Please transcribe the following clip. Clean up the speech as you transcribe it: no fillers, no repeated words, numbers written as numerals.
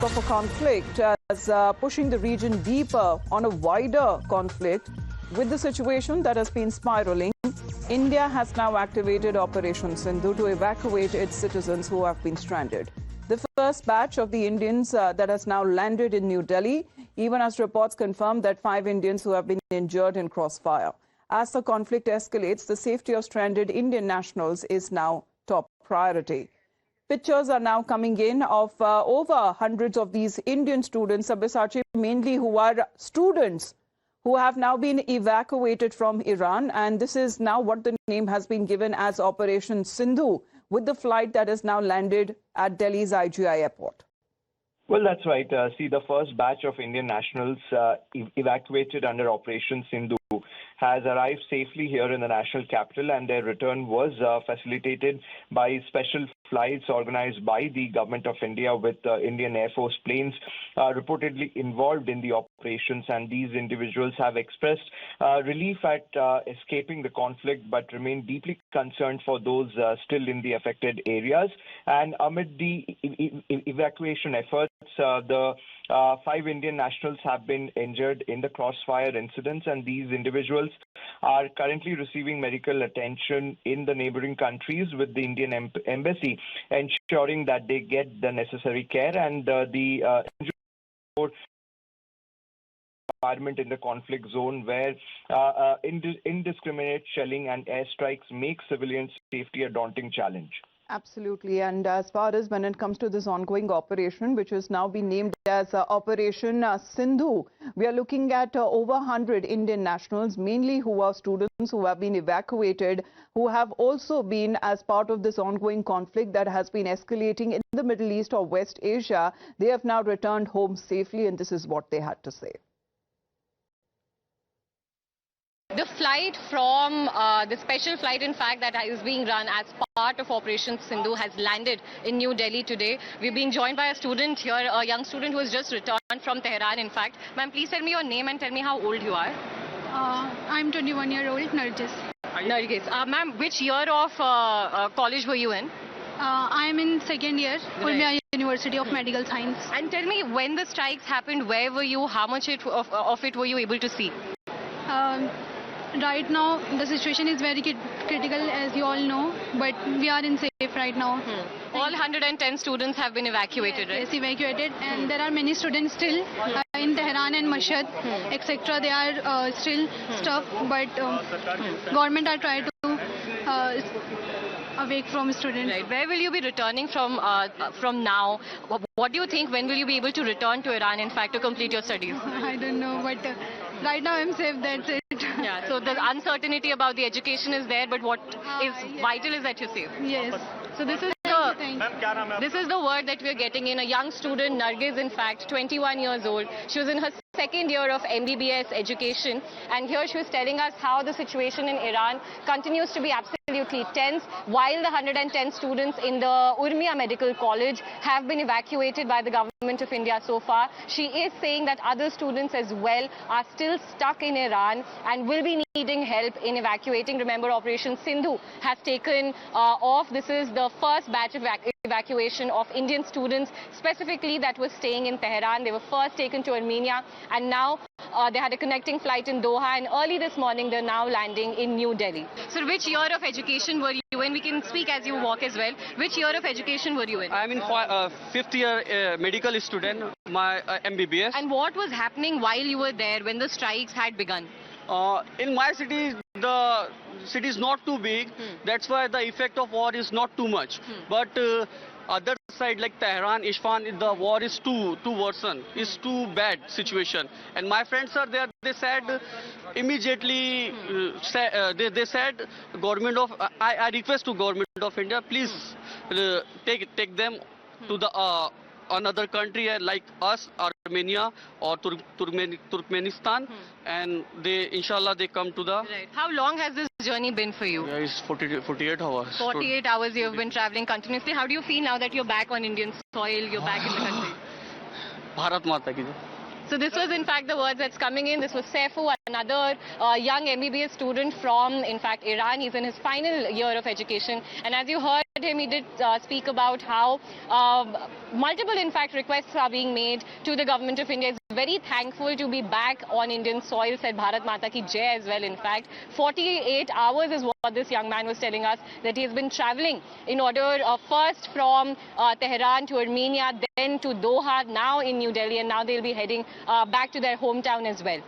of a conflict as pushing the region deeper on a wider conflict. With the situation that has been spiraling, India has now activated Operation Sindhu to evacuate its citizens who have been stranded. The first batch of the Indians that has now landed in New Delhi, even as reports confirm that 5 Indians who have been injured in crossfire. As the conflict escalates, the safety of stranded Indian nationals is now top priority. Pictures are now coming in of over hundreds of these Indian students, Sabyasachi, mainly who are students who have now been evacuated from Iran. And this is now what the name has been given as Operation Sindhu, with the flight that has now landed at Delhi's IGI airport. Well, that's right. The first batch of Indian nationals evacuated under Operation Sindhu has arrived safely here in the national capital, and their return was facilitated by special flights organized by the government of India with Indian Air Force planes reportedly involved in the operations. And these individuals have expressed relief at escaping the conflict, but remain deeply concerned for those still in the affected areas. And amid the evacuation efforts, the 5 Indian nationals have been injured in the crossfire incidents, and these individuals are currently receiving medical attention in the neighboring countries, with the Indian embassy ensuring that they get the necessary care. And the environment in the conflict zone, where indiscriminate shelling and airstrikes make civilian safety a daunting challenge. Absolutely. And as far as when it comes to this ongoing operation, which has now been named as Operation Sindhu, we are looking at over 100 Indian nationals, mainly who are students who have been evacuated, who have also been as part of this ongoing conflict that has been escalating in the Middle East or West Asia. They have now returned home safely, and this is what they had to say. The flight from the special flight, in fact, that is being run as part of Operation Sindhu has landed in New Delhi today. We're being joined by a student here, a young student who has just returned from Tehran, in fact. Ma'am, please tell me your name and tell me how old you are. I'm 21-year-old Nargis. Nargis. Ma'am, which year of college were you in? I'm in second year, Purnia University of Medical Science. And tell me, when the strikes happened, where were you? How much of it were you able to see? Right now, the situation is very critical, as you all know, but we are in safe right now. All 110 students have been evacuated, right? Yes, evacuated, and there are many students still in Tehran and Mashhad, etc. They are still stuck, but government are trying to awake from students. Right. Where will you be returning from now? What do you think? When will you be able to return to Iran, in fact, to complete your studies? I don't know, but right now I'm safe. That's it. Yeah. So the uncertainty about the education is there, but what is vital is that you're safe. Yes. So this is the word that we're getting in. A young student, Nargis, in fact, 21 years old. She was in her second year of MBBS education, and here she was telling us how the situation in Iran continues to be absolutely tense, while the 110 students in the Urmia Medical College have been evacuated by the government of India so far. She is saying that other students as well are still stuck in Iran and will be needing help in evacuating. Remember, Operation Sindhu has taken off. This is the first batch of evacuation of Indian students, specifically that was staying in Tehran. They were first taken to Armenia, and now they had a connecting flight in Doha, and early this morning they're now landing in New Delhi. So which year of education were you in? We can speak as you walk as well. Which year of education were you in? I'm in fifth year medical student, my MBBS. And what was happening while you were there when the strikes had begun? In my city, the city is not too big. That's why the effect of war is not too much. But other side like Tehran, Isfahan, the war is too worsen. It's too bad situation. And my friends are there. They said immediately. They said government of. I request to government of India, please take them to the another country like us, Armenia or Turkmenistan, and they, inshallah, they come to the. Right. How long has this journey been for you? Yeah, it's 48 hours. 48 hours you have been traveling continuously. How do you feel now that you're back on Indian soil, you're back in the country? Bharat Mata ki jai. So this was in fact the words that's coming in. This was Saifu, another young MBBS student from, in fact, Iran. He's in his final year of education. And as you heard, him, he did speak about how multiple, in fact, requests are being made to the government of India. He's very thankful to be back on Indian soil, said Bharat Mata ki Jai as well, in fact. 48 hours is what this young man was telling us, that he has been traveling in order first from Tehran to Armenia, then to Doha, now in New Delhi, and now they'll be heading back to their hometown as well.